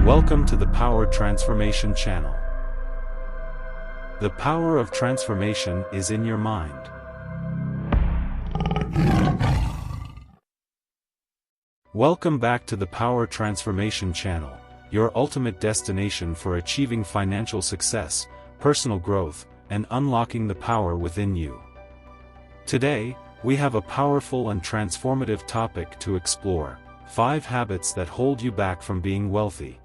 Welcome to the Power Transformation channel. The power of transformation is in your mind. Welcome back to the Power Transformation channel, your ultimate destination for achieving financial success, personal growth, and unlocking the power within you. Today, we have a powerful and transformative topic to explore: 5 habits that hold you back from being wealthy.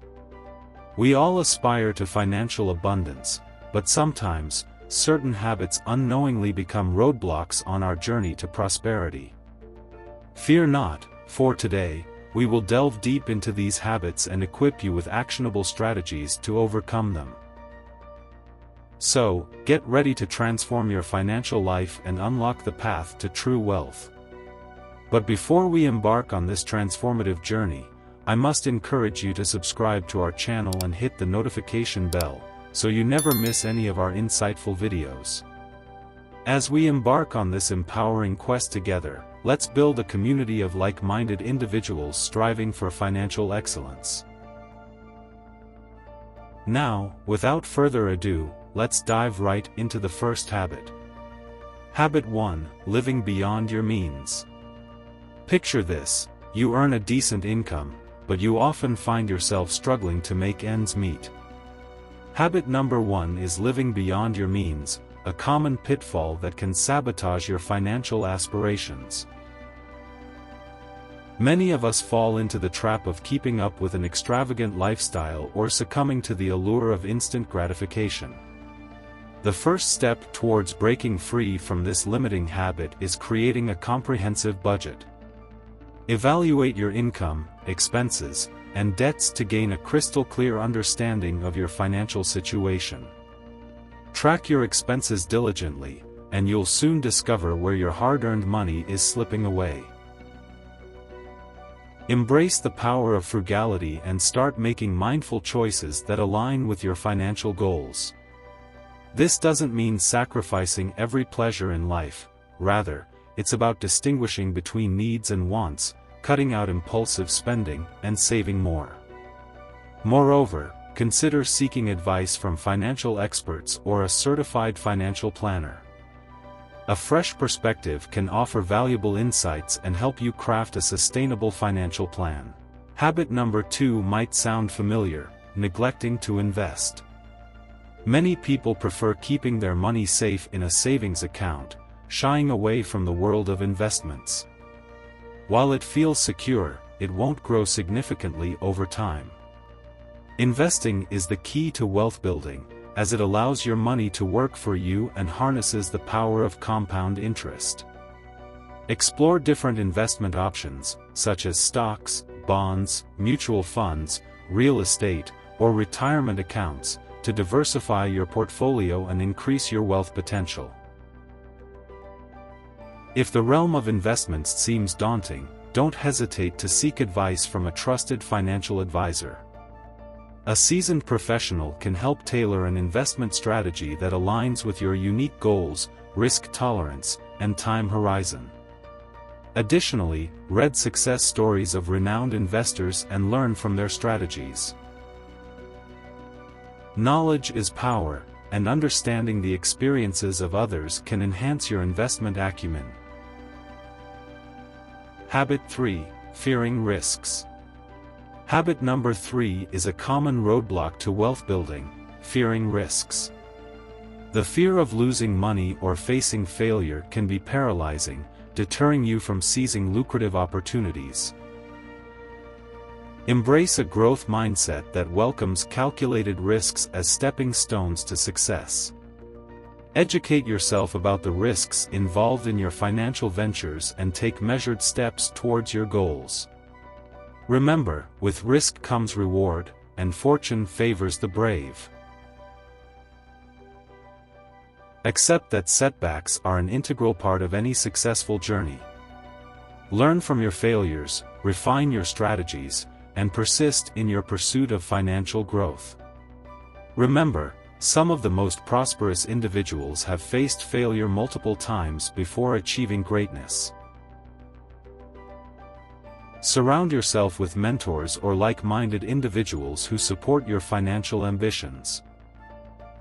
We all aspire to financial abundance, but sometimes, certain habits unknowingly become roadblocks on our journey to prosperity. Fear not, for today, we will delve deep into these habits and equip you with actionable strategies to overcome them. So, get ready to transform your financial life and unlock the path to true wealth. But before we embark on this transformative journey, I must encourage you to subscribe to our channel and hit the notification bell, so you never miss any of our insightful videos. As we embark on this empowering quest together, let's build a community of like-minded individuals striving for financial excellence. Now, without further ado, let's dive right into the first habit. Habit 1: Living beyond your means. Picture this: you earn a decent income, but you often find yourself struggling to make ends meet. Habit number 1 is living beyond your means, a common pitfall that can sabotage your financial aspirations. Many of us fall into the trap of keeping up with an extravagant lifestyle or succumbing to the allure of instant gratification. The first step towards breaking free from this limiting habit is creating a comprehensive budget. Evaluate your income, expenses, and debts to gain a crystal-clear understanding of your financial situation. Track your expenses diligently, and you'll soon discover where your hard-earned money is slipping away. Embrace the power of frugality and start making mindful choices that align with your financial goals. This doesn't mean sacrificing every pleasure in life, rather, it's about distinguishing between needs and wants, cutting out impulsive spending, and saving more. Moreover, consider seeking advice from financial experts or a certified financial planner. A fresh perspective can offer valuable insights and help you craft a sustainable financial plan. Habit number 2 might sound familiar: neglecting to invest. Many people prefer keeping their money safe in a savings account, shying away from the world of investments. While it feels secure, it won't grow significantly over time. Investing is the key to wealth building, as it allows your money to work for you and harnesses the power of compound interest. Explore different investment options, such as stocks, bonds, mutual funds, real estate, or retirement accounts, to diversify your portfolio and increase your wealth potential. If the realm of investments seems daunting, don't hesitate to seek advice from a trusted financial advisor. A seasoned professional can help tailor an investment strategy that aligns with your unique goals, risk tolerance, and time horizon. Additionally, read success stories of renowned investors and learn from their strategies. Knowledge is power, and understanding the experiences of others can enhance your investment acumen. Habit 3: Fearing risks. Habit number 3 is a common roadblock to wealth building: fearing risks. The fear of losing money or facing failure can be paralyzing, deterring you from seizing lucrative opportunities. Embrace a growth mindset that welcomes calculated risks as stepping stones to success. Educate yourself about the risks involved in your financial ventures and take measured steps towards your goals. Remember, with risk comes reward, and fortune favors the brave. Accept that setbacks are an integral part of any successful journey. Learn from your failures, refine your strategies, and persist in your pursuit of financial growth. Remember, some of the most prosperous individuals have faced failure multiple times before achieving greatness. Surround yourself with mentors or like-minded individuals who support your financial ambitions.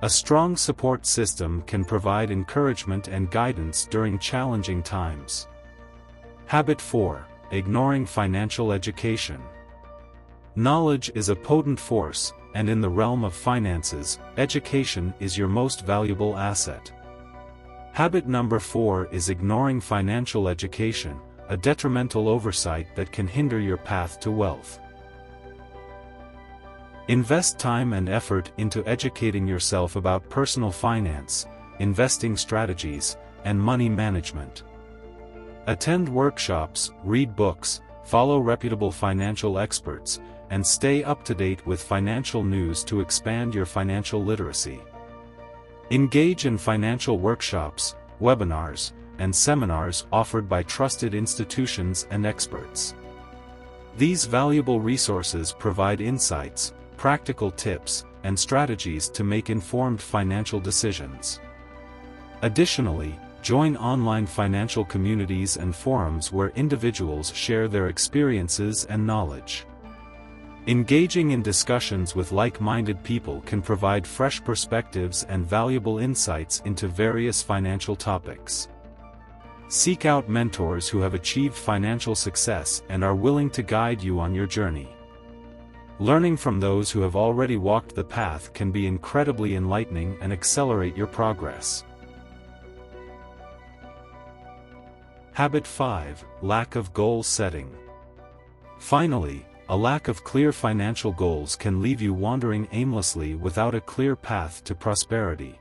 A strong support system can provide encouragement and guidance during challenging times. Habit 4. Ignoring financial education. Knowledge is a potent force, and in the realm of finances, education is your most valuable asset. Habit number 4 is ignoring financial education, a detrimental oversight that can hinder your path to wealth. Invest time and effort into educating yourself about personal finance, investing strategies, and money management. Attend workshops, read books, follow reputable financial experts, and stay up to date with financial news to expand your financial literacy. Engage in financial workshops, webinars, and seminars offered by trusted institutions and experts. These valuable resources provide insights, practical tips, and strategies to make informed financial decisions. Additionally, join online financial communities and forums where individuals share their experiences and knowledge. Engaging in discussions with like-minded people can provide fresh perspectives and valuable insights into various financial topics. Seek out mentors who have achieved financial success and are willing to guide you on your journey. Learning from those who have already walked the path can be incredibly enlightening and accelerate your progress. Habit 5. Lack of goal setting. Finally, a lack of clear financial goals can leave you wandering aimlessly without a clear path to prosperity.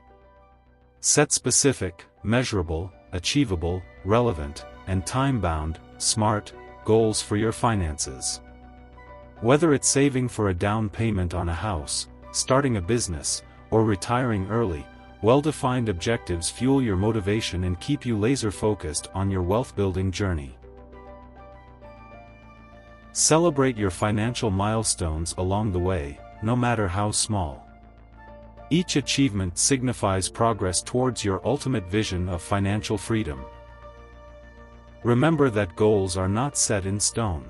Set specific, measurable, achievable, relevant, and time-bound, SMART, goals for your finances. Whether it's saving for a down payment on a house, starting a business, or retiring early, well-defined objectives fuel your motivation and keep you laser-focused on your wealth-building journey. Celebrate your financial milestones along the way, no matter how small. Each achievement signifies progress towards your ultimate vision of financial freedom. Remember that goals are not set in stone.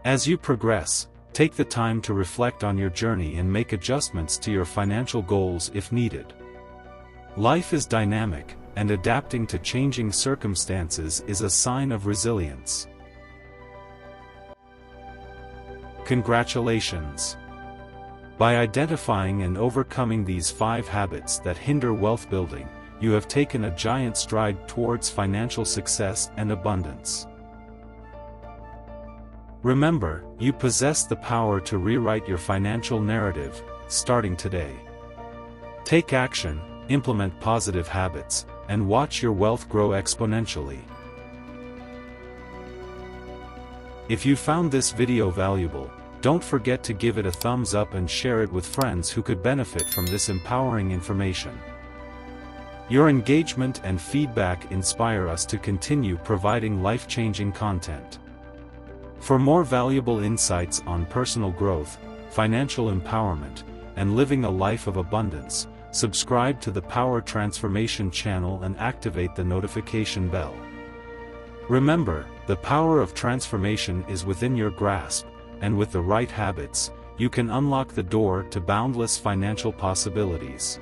As you progress, take the time to reflect on your journey and make adjustments to your financial goals if needed. Life is dynamic, and adapting to changing circumstances is a sign of resilience. Congratulations! By identifying and overcoming these 5 habits that hinder wealth building, you have taken a giant stride towards financial success and abundance. Remember, you possess the power to rewrite your financial narrative, starting today. Take action, implement positive habits, and watch your wealth grow exponentially. If you found this video valuable, don't forget to give it a thumbs up and share it with friends who could benefit from this empowering information. Your engagement and feedback inspire us to continue providing life-changing content. For more valuable insights on personal growth, financial empowerment, and living a life of abundance, subscribe to the Power Transformation channel and activate the notification bell. Remember, the power of transformation is within your grasp, and with the right habits, you can unlock the door to boundless financial possibilities.